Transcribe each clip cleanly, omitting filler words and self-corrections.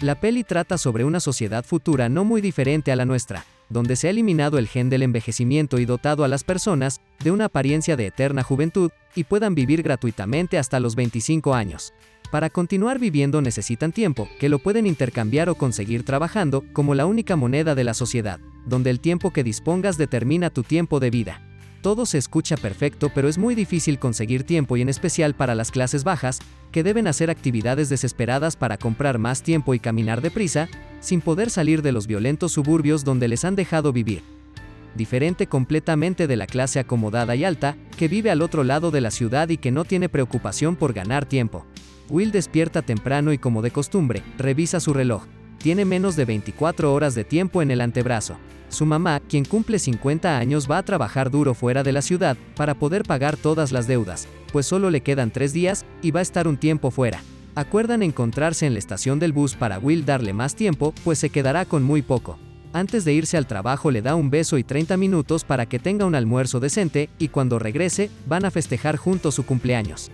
La peli trata sobre una sociedad futura no muy diferente a la nuestra, donde se ha eliminado el gen del envejecimiento y dotado a las personas de una apariencia de eterna juventud y puedan vivir gratuitamente hasta los 25 años. Para continuar viviendo necesitan tiempo, que lo pueden intercambiar o conseguir trabajando, como la única moneda de la sociedad, donde el tiempo que dispongas determina tu tiempo de vida. Todo se escucha perfecto, pero es muy difícil conseguir tiempo y en especial para las clases bajas, que deben hacer actividades desesperadas para comprar más tiempo y caminar deprisa, sin poder salir de los violentos suburbios donde les han dejado vivir. Diferente completamente de la clase acomodada y alta, que vive al otro lado de la ciudad y que no tiene preocupación por ganar tiempo. Will despierta temprano y como de costumbre, revisa su reloj. Tiene menos de 24 horas de tiempo en el antebrazo. Su mamá, quien cumple 50 años, va a trabajar duro fuera de la ciudad para poder pagar todas las deudas, pues solo le quedan 3 días y va a estar un tiempo fuera. Acuerdan encontrarse en la estación del bus para Will darle más tiempo, pues se quedará con muy poco. Antes de irse al trabajo le da un beso y 30 minutos para que tenga un almuerzo decente, y cuando regrese, van a festejar juntos su cumpleaños.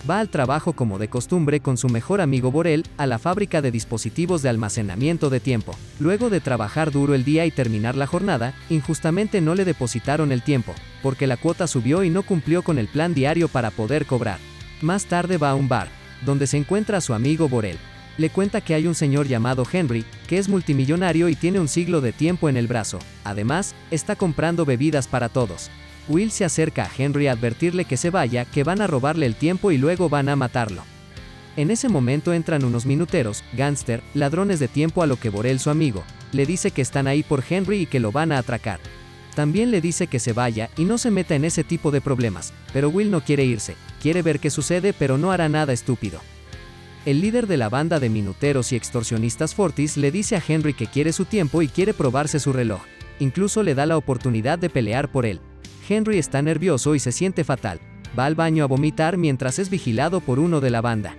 Va al trabajo como de costumbre con su mejor amigo Borel, a la fábrica de dispositivos de almacenamiento de tiempo. Luego de trabajar duro el día y terminar la jornada, injustamente no le depositaron el tiempo, porque la cuota subió y no cumplió con el plan diario para poder cobrar. Más tarde va a un bar, donde se encuentra a su amigo Borel. Le cuenta que hay un señor llamado Henry, que es multimillonario y tiene un siglo de tiempo en el brazo. Además, está comprando bebidas para todos. Will se acerca a Henry a advertirle que se vaya, que van a robarle el tiempo y luego van a matarlo. En ese momento entran unos minuteros, gángster, ladrones de tiempo, a lo que Borel, su amigo, le dice que están ahí por Henry y que lo van a atracar. También le dice que se vaya y no se meta en ese tipo de problemas, pero Will no quiere irse, quiere ver qué sucede, pero no hará nada estúpido. El líder de la banda de minuteros y extorsionistas Fortis le dice a Henry que quiere su tiempo y quiere probarse su reloj. Incluso le da la oportunidad de pelear por él. Henry está nervioso y se siente fatal. Va al baño a vomitar mientras es vigilado por uno de la banda.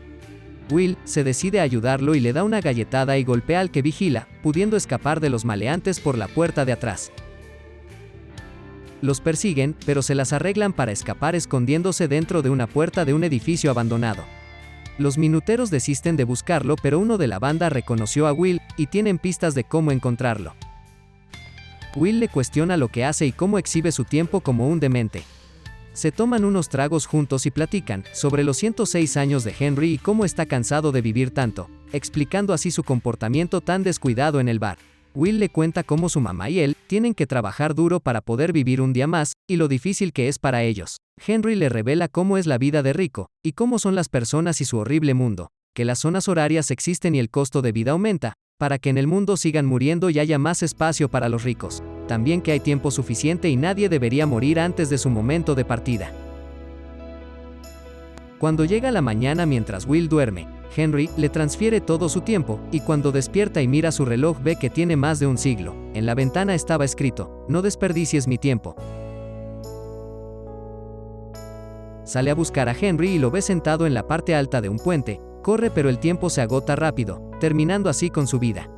Will se decide a ayudarlo y le da una galletada y golpea al que vigila, pudiendo escapar de los maleantes por la puerta de atrás. Los persiguen, pero se las arreglan para escapar escondiéndose dentro de una puerta de un edificio abandonado. Los minuteros desisten de buscarlo, pero uno de la banda reconoció a Will y tienen pistas de cómo encontrarlo. Will le cuestiona lo que hace y cómo exhibe su tiempo como un demente. Se toman unos tragos juntos y platican sobre los 106 años de Henry y cómo está cansado de vivir tanto, explicando así su comportamiento tan descuidado en el bar. Will le cuenta cómo su mamá y él tienen que trabajar duro para poder vivir un día más, y lo difícil que es para ellos. Henry le revela cómo es la vida de rico, y cómo son las personas y su horrible mundo, que las zonas horarias existen y el costo de vida aumenta, para que en el mundo sigan muriendo y haya más espacio para los ricos. También que hay tiempo suficiente y nadie debería morir antes de su momento de partida. Cuando llega la mañana mientras Will duerme, Henry le transfiere todo su tiempo, y cuando despierta y mira su reloj ve que tiene más de un siglo. En la ventana estaba escrito: "No desperdicies mi tiempo". Sale a buscar a Henry y lo ve sentado en la parte alta de un puente. Corre, pero el tiempo se agota rápido, terminando así con su vida.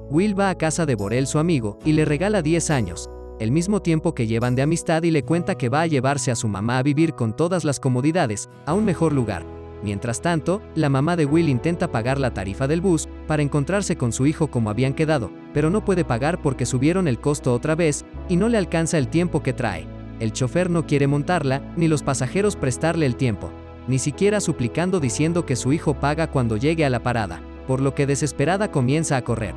Will va a casa de Borel, su amigo, y le regala 10 años, el mismo tiempo que llevan de amistad, y le cuenta que va a llevarse a su mamá a vivir con todas las comodidades, a un mejor lugar. Mientras tanto, la mamá de Will intenta pagar la tarifa del bus, para encontrarse con su hijo como habían quedado, pero no puede pagar porque subieron el costo otra vez, y no le alcanza el tiempo que trae. El chofer no quiere montarla, ni los pasajeros prestarle el tiempo, ni siquiera suplicando diciendo que su hijo paga cuando llegue a la parada, por lo que desesperada comienza a correr.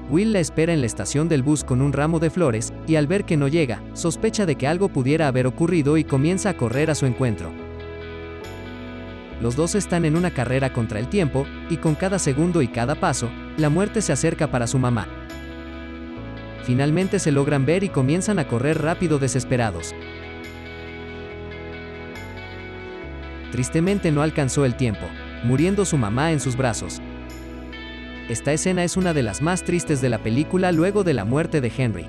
Will la espera en la estación del bus con un ramo de flores, y al ver que no llega, sospecha de que algo pudiera haber ocurrido y comienza a correr a su encuentro. Los dos están en una carrera contra el tiempo, y con cada segundo y cada paso, la muerte se acerca para su mamá. Finalmente se logran ver y comienzan a correr rápido desesperados. Tristemente no alcanzó el tiempo, muriendo su mamá en sus brazos. Esta escena es una de las más tristes de la película luego de la muerte de Henry.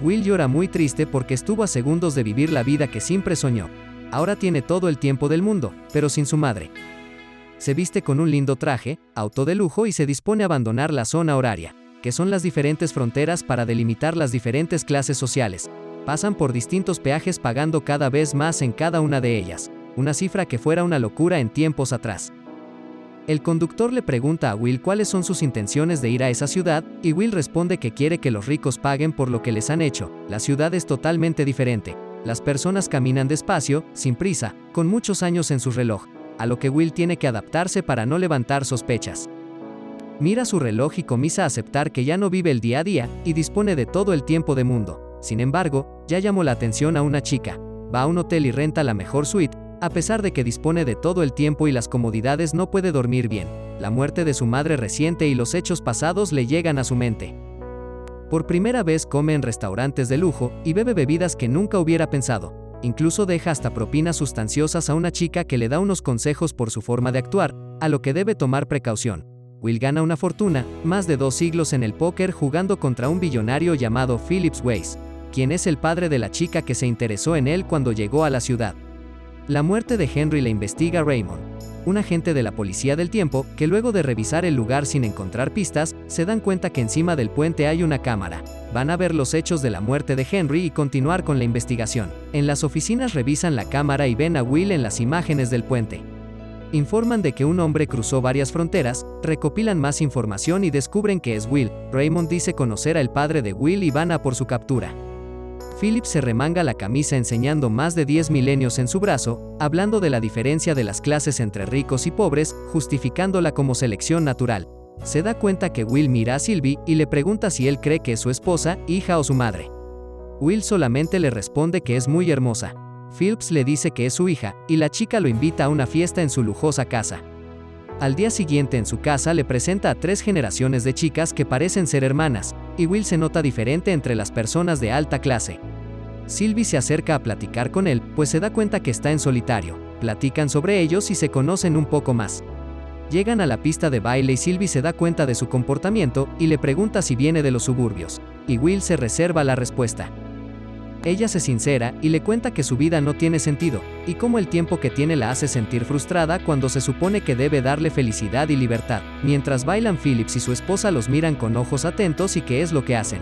Will llora muy triste porque estuvo a segundos de vivir la vida que siempre soñó. Ahora tiene todo el tiempo del mundo, pero sin su madre. Se viste con un lindo traje, auto de lujo, y se dispone a abandonar la zona horaria, que son las diferentes fronteras para delimitar las diferentes clases sociales. Pasan por distintos peajes pagando cada vez más en cada una de ellas. una cifra que fuera una locura en tiempos atrás. El conductor le pregunta a Will cuáles son sus intenciones de ir a esa ciudad, y Will responde que quiere que los ricos paguen por lo que les han hecho. La ciudad es totalmente diferente. Las personas caminan despacio, sin prisa, con muchos años en su reloj, a lo que Will tiene que adaptarse para no levantar sospechas. Mira su reloj y comienza a aceptar que ya no vive el día a día, y dispone de todo el tiempo del mundo. Sin embargo, ya llamó la atención a una chica. Va a un hotel y renta la mejor suite. A pesar de que dispone de todo el tiempo y las comodidades, no puede dormir bien. La muerte de su madre reciente y los hechos pasados le llegan a su mente. Por primera vez come en restaurantes de lujo y bebe bebidas que nunca hubiera pensado. Incluso deja hasta propinas sustanciosas a una chica que le da unos consejos por su forma de actuar, a lo que debe tomar precaución. Will gana una fortuna, más de 2 siglos en el póker jugando contra un billonario llamado Philip Weiss, quien es el padre de la chica que se interesó en él cuando llegó a la ciudad. La muerte de Henry la investiga Raymond, un agente de la policía del tiempo, que luego de revisar el lugar sin encontrar pistas, se dan cuenta que encima del puente hay una cámara. Van a ver los hechos de la muerte de Henry y continuar con la investigación. En las oficinas revisan la cámara y ven a Will en las imágenes del puente. Informan de que un hombre cruzó varias fronteras, recopilan más información y descubren que es Will. Raymond dice conocer al padre de Will y van a por su captura. Philip se remanga la camisa enseñando más de 10 milenios en su brazo, hablando de la diferencia de las clases entre ricos y pobres, justificándola como selección natural. Se da cuenta que Will mira a Sylvie y le pregunta si él cree que es su esposa, hija o su madre. Will solamente le responde que es muy hermosa. Phillips le dice que es su hija, y la chica lo invita a una fiesta en su lujosa casa. Al día siguiente en su casa le presenta a 3 generaciones de chicas que parecen ser hermanas, y Will se nota diferente entre las personas de alta clase. Sylvie se acerca a platicar con él, pues se da cuenta que está en solitario. Platican sobre ellos y se conocen un poco más. Llegan a la pista de baile y Sylvie se da cuenta de su comportamiento y le pregunta si viene de los suburbios, y Will se reserva la respuesta. Ella se sincera y le cuenta que su vida no tiene sentido, y cómo el tiempo que tiene la hace sentir frustrada cuando se supone que debe darle felicidad y libertad. Mientras bailan, Phillips y su esposa los miran con ojos atentos y qué es lo que hacen.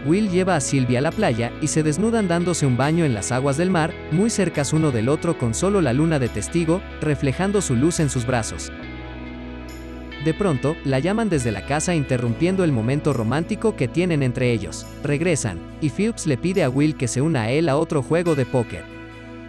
Will lleva a Sylvie a la playa y se desnudan dándose un baño en las aguas del mar, muy cercas uno del otro con solo la luna de testigo, reflejando su luz en sus brazos. De pronto, la llaman desde la casa interrumpiendo el momento romántico que tienen entre ellos. Regresan, y Phillips le pide a Will que se una a él a otro juego de póker.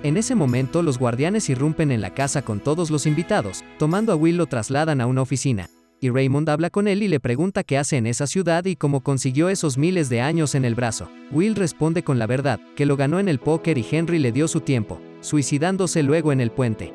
En ese momento los guardianes irrumpen en la casa con todos los invitados, tomando a Will lo trasladan a una oficina. Y Raymond habla con él y le pregunta qué hace en esa ciudad y cómo consiguió esos miles de años en el brazo. Will responde con la verdad, que lo ganó en el póker y Henry le dio su tiempo, suicidándose luego en el puente.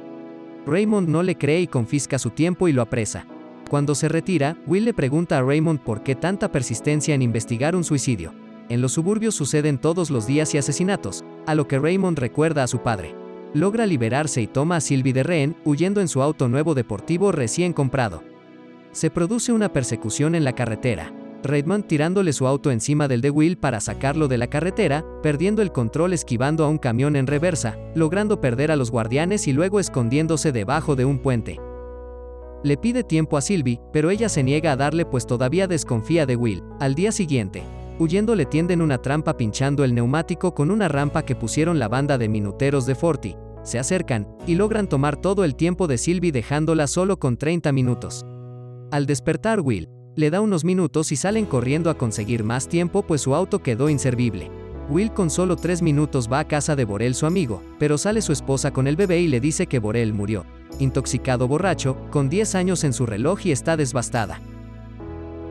Raymond no le cree y confisca su tiempo y lo apresa. Cuando se retira, Will le pregunta a Raymond por qué tanta persistencia en investigar un suicidio. En los suburbios suceden todos los días y asesinatos, a lo que Raymond recuerda a su padre. Logra liberarse y toma a Sylvie de rehén, huyendo en su auto nuevo deportivo recién comprado. Se produce una persecución en la carretera. Raymond tirándole su auto encima del de Will para sacarlo de la carretera, perdiendo el control esquivando a un camión en reversa, logrando perder a los guardianes y luego escondiéndose debajo de un puente. Le pide tiempo a Sylvie, pero ella se niega a darle pues todavía desconfía de Will. Al día siguiente, huyendo le tienden una trampa pinchando el neumático con una rampa que pusieron la banda de minuteros de Forty. Se acercan, y logran tomar todo el tiempo de Sylvie dejándola solo con 30 minutos. Al despertar Will, le da unos minutos y salen corriendo a conseguir más tiempo pues su auto quedó inservible. Will con solo 3 minutos va a casa de Borel su amigo, pero sale su esposa con el bebé y le dice que Borel murió. Intoxicado borracho, con 10 años en su reloj y está devastada.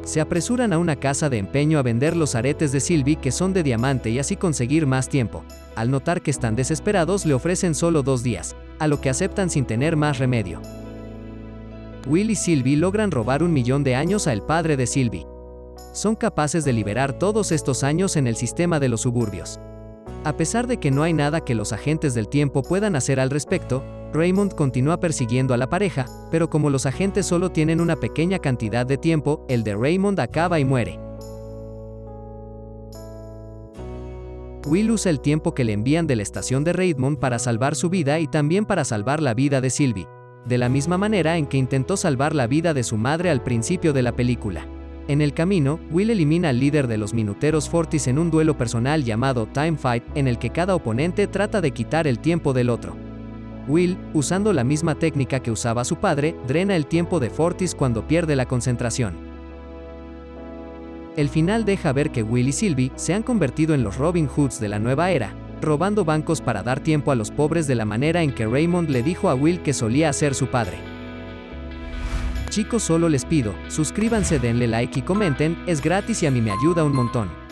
Se apresuran a una casa de empeño a vender los aretes de Sylvie que son de diamante y así conseguir más tiempo. Al notar que están desesperados le ofrecen solo 2 días, a lo que aceptan sin tener más remedio. Will y Sylvie logran robar 1 millón de años al padre de Sylvie. Son capaces de liberar todos estos años en el sistema de los suburbios. A pesar de que no hay nada que los agentes del tiempo puedan hacer al respecto, Raymond continúa persiguiendo a la pareja, pero como los agentes solo tienen una pequeña cantidad de tiempo, el de Raymond acaba y muere. Will usa el tiempo que le envían de la estación de Raymond para salvar su vida y también para salvar la vida de Sylvie, de la misma manera en que intentó salvar la vida de su madre al principio de la película. En el camino, Will elimina al líder de los minuteros Fortis en un duelo personal llamado Time Fight, en el que cada oponente trata de quitar el tiempo del otro. Will, usando la misma técnica que usaba su padre, drena el tiempo de Fortis cuando pierde la concentración. El final deja ver que Will y Sylvie se han convertido en los Robin Hoods de la nueva era, robando bancos para dar tiempo a los pobres de la manera en que Raymond le dijo a Will que solía hacer su padre. Chicos, solo les pido, suscríbanse, denle like y comenten, es gratis y a mí me ayuda un montón.